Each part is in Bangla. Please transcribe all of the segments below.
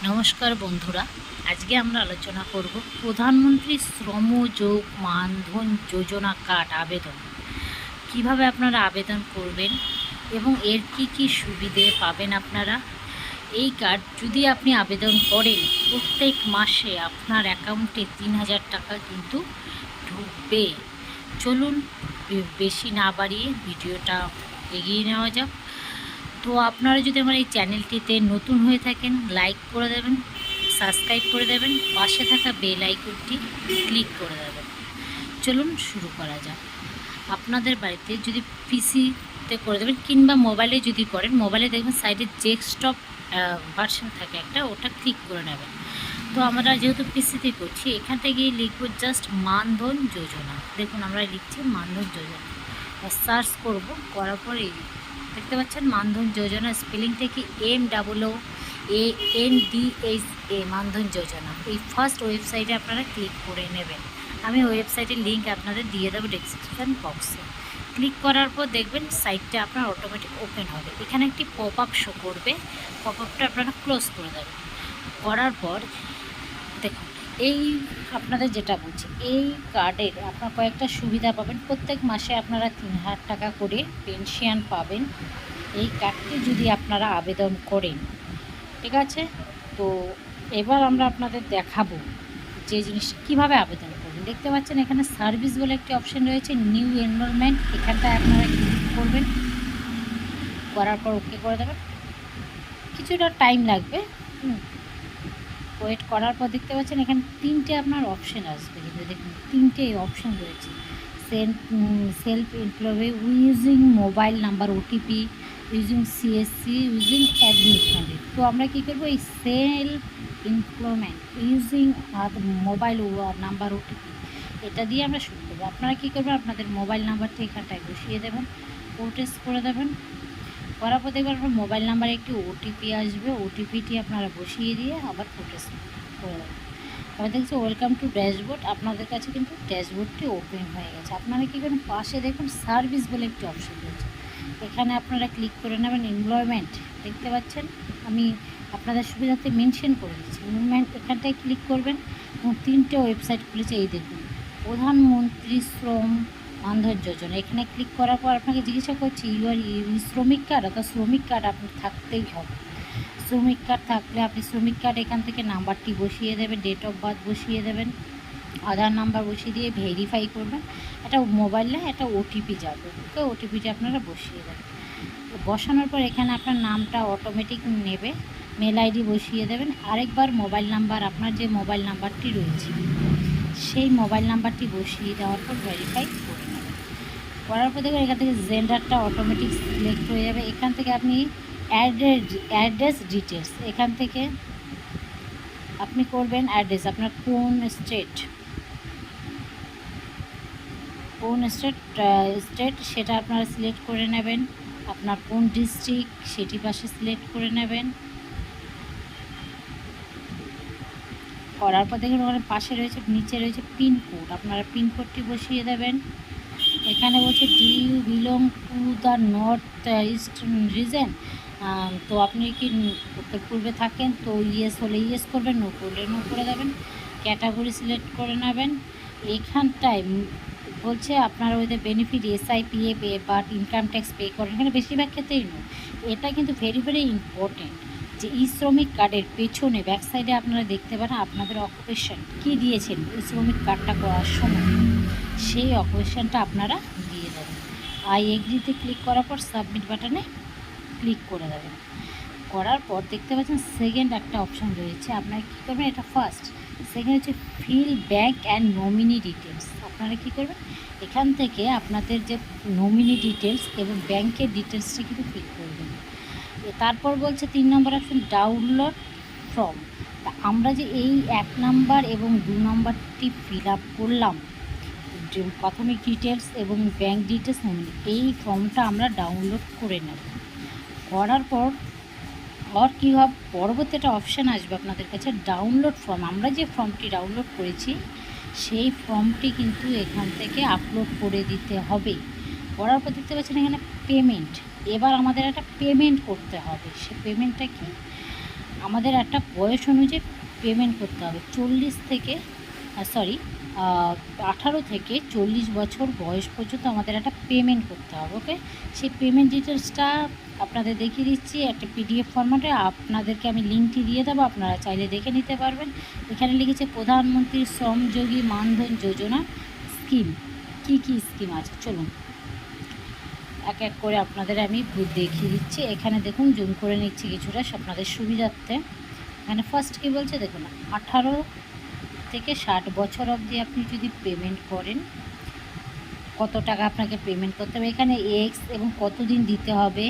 নমস্কার বন্ধুরা, আজকে আমরা আলোচনা করব প্রধানমন্ত্রী শ্রমযোগ মানধন যোজনা কার্ড আবেদন। কিভাবে আপনারা আবেদন করবেন এবং এর কি সুবিধে পাবেন আপনারা। এই কার্ড যদি আপনি আবেদন করেন, প্রত্যেক মাসে আপনার অ্যাকাউন্টে 3,000 টাকা কিন্তু ঢুকবে। চলুন বেশি না বাড়িয়ে ভিডিওটা এগিয়ে নেওয়া যাক। তো আপনারা যদি আমার এই চ্যানেলটিতে নতুন হয়ে থাকেন, লাইক করে দেবেন, সাবস্ক্রাইব করে দেবেন, পাশে থাকা বেল আইকনটি ক্লিক করে দেবেন। চলুন শুরু করা যাক। আপনাদের বাড়িতে যদি পিসিতে করে দেবেন কিংবা মোবাইলে যদি করেন, মোবাইলে দেখবেন সাইডে ডেস্কটপ ভার্সন থাকে একটা, ওটা ক্লিক করে নেবেন। তো আমরা যেহেতু পিসিতে করছি, এখান থেকে লিখব জাস্ট মানধন যোজনা। দেখুন আমরা লিখছি মানধন যোজনা, সার্চ করব, করার পরে দেখতে পাচ্ছেন মানধন যোজনা স্পেলিংটা কি MANDHA, মানধন যোজনা। এই ফার্স্ট ওয়েবসাইটে আপনারা ক্লিক করে নেবেন। আমি ওয়েবসাইটের লিঙ্ক আপনাদের দিয়ে দেবো ডেসক্রিপশন বক্সে। ক্লিক করার পর দেখবেন সাইটটা আপনার অটোমেটিক ওপেন হবে। এখানে একটি পপ আপ শো করবে, পপ আপটা আপনারা ক্লোজ করে দেবেন। করার পর দেখুন এই আপনাদের যেটা বলছি, এই কার্ডের আপনার কয়েকটা সুবিধা পাবেন। প্রত্যেক মাসে আপনারা 3,000 টাকা করে পেনশন পাবেন এই কার্ডটি যদি আপনারা আবেদন করেন। ঠিক আছে, তো এবার আমরা আপনাদের দেখাবো যে জিনিসটা কীভাবে আবেদন করবেন। দেখতে পাচ্ছেন এখানে সার্ভিস বলে একটি অপশান রয়েছে, নিউ এনরোলমেন্ট। এখানটায় আপনারা ক্লিক করবেন, করার পর ওকে করে দেবেন। কিছুটা টাইম লাগবে, ওয়েট করার পর দেখতে পাচ্ছেন এখানে 3টে আপনার অপশান আসবে। কিন্তু দেখুন 3টে অপশান রয়েছে, self employ, using mobile number OTP, using CSC, using admit candidate. তো আমরা কী করবো, এই self employment using mobile number OTP, এটা দিয়ে আমরা শুরু করবো। আপনারা কী করবেন, আপনাদের মোবাইল নাম্বারটা এখানটায় বসিয়ে দেবেন, প্রোটেস্ট করে দেবেন। করার পর দেখবেন আপনার মোবাইল নাম্বারে একটি ওটিপি আসবে, ওটিপিটি আপনারা বসিয়ে দিয়ে আবার প্রোটেস্ট করে দেবেন। এবার দেখছি ওয়েলকাম টু ড্যাশবোর্ড, আপনাদের কাছে কিন্তু ড্যাশবোর্ডটি ওপেন হয়ে গেছে। আপনারা কী করেন, পাশে দেখুন সার্ভিস বলে একটি অপশন রয়েছে, এখানে আপনারা ক্লিক করে নেবেন। এমপ্লয়মেন্ট দেখতে পাচ্ছেন, আমি আপনাদের সুবিধার্থে মেনশন করে দিচ্ছি। এমপ্লয়মেন্ট এখানটায় ক্লিক করবেন এবং 3টে ওয়েবসাইট খুলেছে। এই দেখুন প্রধানমন্ত্রী শ্রম মানধন যোজনা, এখানে ক্লিক করার পর আপনাকে জিজ্ঞাসা করছি ইউআর শ্রমিক কার্ড, অর্থাৎ শ্রমিক কার্ড আপনার থাকতেই হবে। শ্রমিক কার্ড থাকলে আপনি শ্রমিক কার্ড এখান থেকে নাম্বারটি বসিয়ে দেবেন, ডেট অফ বার্থ বসিয়ে দেবেন, আধার নাম্বার বসিয়ে দিয়ে ভেরিফাই করবেন। এটা মোবাইল না, এটা ওটিপি যাবে, ওকে ওটিপিটা আপনারা বসিয়ে দেবেন। বসানোর পর এখানে আপনার নামটা অটোমেটিক নেবে, মেল আইডি বসিয়ে দেবেন। আরেকবার মোবাইল নাম্বার, আপনার যে মোবাইল নাম্বারটি রয়েছে সেই মোবাইল নাম্বারটি বসিয়ে দেওয়ার পর ভেরিফাই করে নেবেন। করার পর দেখবেন এখান থেকে জেন্ডারটা অটোমেটিক সিলেক্ট হয়ে যাবে। এখান থেকে আপনি অ্যাড্রেস ডিটেলস, এখান থেকে আপনি করবেন অ্যাড্রেস, আপনার কোন স্টেট সেটা আপনারা সিলেক্ট করে নেবেন। আপনার কোন ডিস্ট্রিক্ট সেটি পাশে সিলেক্ট করে নেবেন। করার পর দেখুন ওখানে পাশে রয়েছে, নিচে রয়েছে পিনকোড, আপনারা পিনকোডটি বসিয়ে দেবেন। এখানে বলছে do you belong to the north east region, তো আপনি কি উত্তর পূর্বে থাকেন, তো ইয়েস হলে ইয়েস করবেন, নো করলে নো করে দেবেন। ক্যাটাগরি সিলেক্ট করে নেবেন। এখানটায় বলছে আপনারা ওদের বেনিফিট এসআই পিএফ বা ইনকাম ট্যাক্স পে করেন, এখানে বেশিরভাগ ক্ষেত্রেই নয়। এটা কিন্তু ভেরি ভেরি ইম্পর্টেন্ট যে ই শ্রমিক কার্ডের পেছনে ব্যাক সাইডে আপনারা দেখতে পারেন আপনাদের অকুপেশন কী দিয়েছেন ই শ্রমিক কার্ডটা করার সময়, সেই অকুপেশনটা আপনারা দিয়ে দেবেন। আই এগ্রিতে ক্লিক করার পর সাবমিট বাটনে ক্লিক করে দেবেন। করার পর দেখতে পাচ্ছেন সেকেন্ড একটা অপশান রয়েছে, আপনারা কী করবেন, এটা ফার্স্ট, সেকেন্ড হচ্ছে fill bank and nominee details. আপনারা কী করবেন, এখান থেকে আপনাদের যে নমিনি ডিটেলস এবং ব্যাংকের ডিটেলসটা কিন্তু ফিল করবেন। তারপর বলছে 3 নম্বর অপশন ডাউনলোড ফর্ম। তা আমরা যে এই 1 নাম্বার এবং 2 নম্বরটি ফিল আপ করলাম, প্রাথমিক ডিটেলস এবং ব্যাঙ্ক ডিটেলস নমিনি, এই ফর্মটা আমরা ডাউনলোড করে নেব। করার পর কী হবে, পরবর্তী একটা অপশান আসবে আপনাদের কাছে ডাউনলোড ফর্ম। আমরা যে ফর্মটি ডাউনলোড করেছি সেই ফর্মটি কিন্তু এখান থেকে আপলোড করে দিতে হবে। করার পর দেখতে পাচ্ছেন এখানে পেমেন্ট, এবার আমাদের একটা পেমেন্ট করতে হবে। সে পেমেন্টটা কি, আমাদের একটা বয়স অনুযায়ী পেমেন্ট করতে হবে। 18 থেকে 40 বছর বয়স পর্যন্ত আমাদের একটা পেমেন্ট করতে হবে। ওকে, সেই পেমেন্ট ডিটেলসটা আপনাদের দেখিয়ে দিচ্ছি একটা পিডিএফ ফরম্যাটে। আপনাদেরকে আমি লিঙ্কটি দিয়ে দেবো, আপনারা চাইলে দেখে নিতে পারবেন। এখানে লিখেছে প্রধানমন্ত্রী শ্রমযোগী মানধন যোজনা স্কিম। কি কি স্কিম আছে চলুন এক এক করে আপনাদের আমি দেখিয়ে দিচ্ছি। এখানে দেখুন, জুম করে নিচ্ছি কিছুটা আপনাদের সুবিধার্থে। এখানে ফার্স্ট কী বলছে দেখুন, 18 থেকে 60 বছর অবধি আপনি যদি পেমেন্ট করেন কত টাকা আপনাকে পেমেন্ট করতে হবে। এখানে এক্স এবং কতদিন দিতে হবে,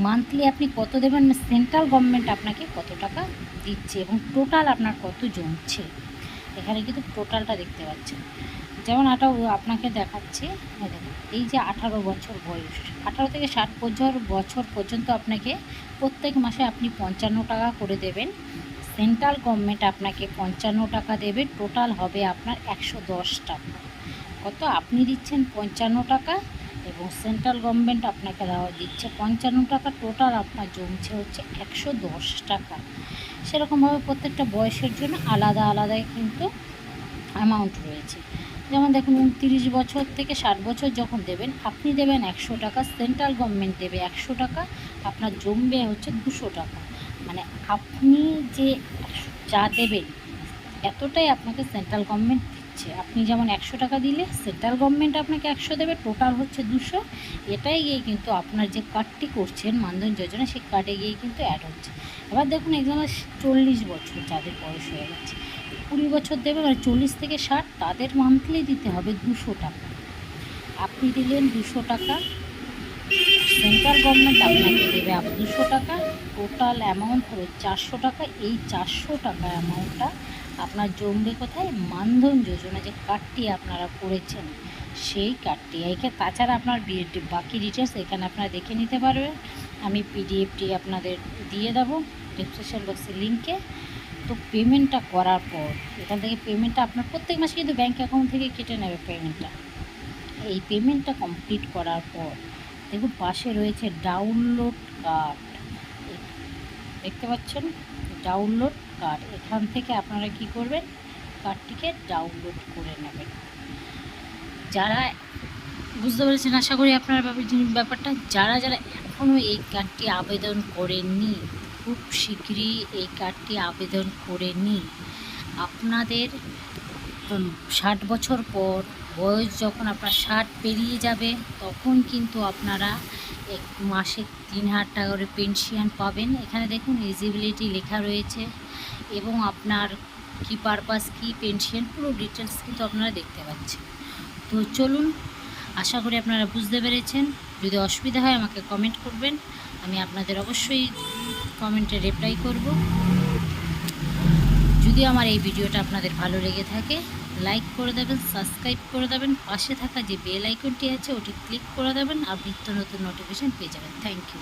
মান্থলি আপনি কত দেবেন, সেন্ট্রাল গভর্নমেন্ট আপনাকে কত টাকা দিচ্ছে এবং টোটাল আপনার কত জমছে। এখানে কিন্তু টোটালটা দেখতে পাচ্ছেন। যেমন আপনাকে দেখাচ্ছি, দেখুন এই যে 18 বছর বয়স, 18 থেকে 60 বছর পর্যন্ত আপনাকে প্রত্যেক মাসে আপনি 55 টাকা করে দেবেন। সেন্ট্রাল গভর্নমেন্ট আপনাকে 55 টাকা দেবে, টোটাল হবে আপনার 110 টাকা। কত আপনি দিচ্ছেন 55 টাকা এবং সেন্ট্রাল গভর্নমেন্ট আপনাকে দিচ্ছে 55 টাকা, টোটাল আপনার জমছে হচ্ছে 110 টাকা। সেরকমভাবে প্রত্যেকটা বয়সের জন্য আলাদা আলাদাই কিন্তু অ্যামাউন্ট রয়েছে। যেমন দেখুন 29 বছর থেকে 60 বছর যখন দেবেন আপনি দেবেন 100 টাকা, সেন্ট্রাল গভর্নমেন্ট দেবে 100 টাকা, আপনার জমবে হচ্ছে 200 টাকা। মানে আপনি যে যা দেবেন এতটাই আপনাকে সেন্ট্রাল গভর্নমেন্ট দিচ্ছে। আপনি যেমন 100 টাকা দিলে সেন্ট্রাল গভর্নমেন্ট আপনাকে 100 দেবে, টোটাল হচ্ছে 200। এটাই গিয়ে কিন্তু আপনার যে কার্ডটি করছেন মানধন যোজনা, সেই কার্ডে গিয়ে কিন্তু অ্যাড হচ্ছে। এবার দেখুন এক্সাম্পল 40 বছর যাদের বয়স হয়ে গেছে, 20 বছর দেবে, মানে 40 থেকে 60 তাদের মান্থলি দিতে হবে 200 টাকা। আপনি দিলেন 200 টাকা, সেন্ট্রাল গভর্নমেন্ট আপনাকে দেবে 200 টাকা, টোটাল অ্যামাউন্ট হবে 400 টাকা। এই 400 টাকা অ্যামাউন্টটা আপনার জমবে কোথায়, মানধন যোজনা যে কার্ডটি আপনারা করেছেন সেই কার্ডটি। তাছাড়া আপনার বাকি ডিটেলস এখানে আপনারা দেখে নিতে পারবেন। আমি পিডিএফটি আপনাদের দিয়ে দেবো ডিসক্রিপশন বক্সের লিঙ্কে। তো পেমেন্টটা করার পর এখান থেকে পেমেন্টটা আপনার প্রত্যেক মাসে কিন্তু ব্যাঙ্ক অ্যাকাউন্ট থেকে কেটে নেবে পেমেন্টটা। এই পেমেন্টটা কমপ্লিট করার পর দেখুন পাশে রয়েছে ডাউনলোড কার্ড, দেখতে পাচ্ছেন ডাউনলোড কার্ড। এখান থেকে আপনারা কি করবেন, কার্ডটিকে ডাউনলোড করে নেবেন। যারা বুঝতে পেরেছেন আশা করি আপনার ব্যাপারটা, যারা এখনও এই কার্ডটি আবেদন করেননি খুব শীঘ্রই এই কার্ডটি আবেদন করে নিন। আপনাদের 60 বছর পর বয়স যখন আপনার 60 পেরিয়ে যাবে তখন কিন্তু আপনারা এক মাসে 3000 টাকা করে পেনশন পাবেন। এখানে দেখুন এলিজিবিলিটি লেখা রয়েছে এবং আপনার কি পারপাস কি পেনশন পুরো ডিটেলস কিন্তু আপনারা দেখতে পাচ্ছেন। তো চলুন, আশা করি আপনারা বুঝতে পেরেছেন। যদি অসুবিধা হয় আমাকে কমেন্ট করবেন, আমি আপনাদের অবশ্যই কমেন্টে রিপ্লাই করব। যদি আমার এই ভিডিওটা আপনাদের ভালো লেগে থাকে লাইক করে দেবেন, সাবস্ক্রাইব করে দেবেন, পাশে থাকা যে বেল আইকনটি আছে ওটি ক্লিক করে দেবেন, আর নিত্য নতুন নোটিফিকেশান পেয়ে যাবেন। Thank you.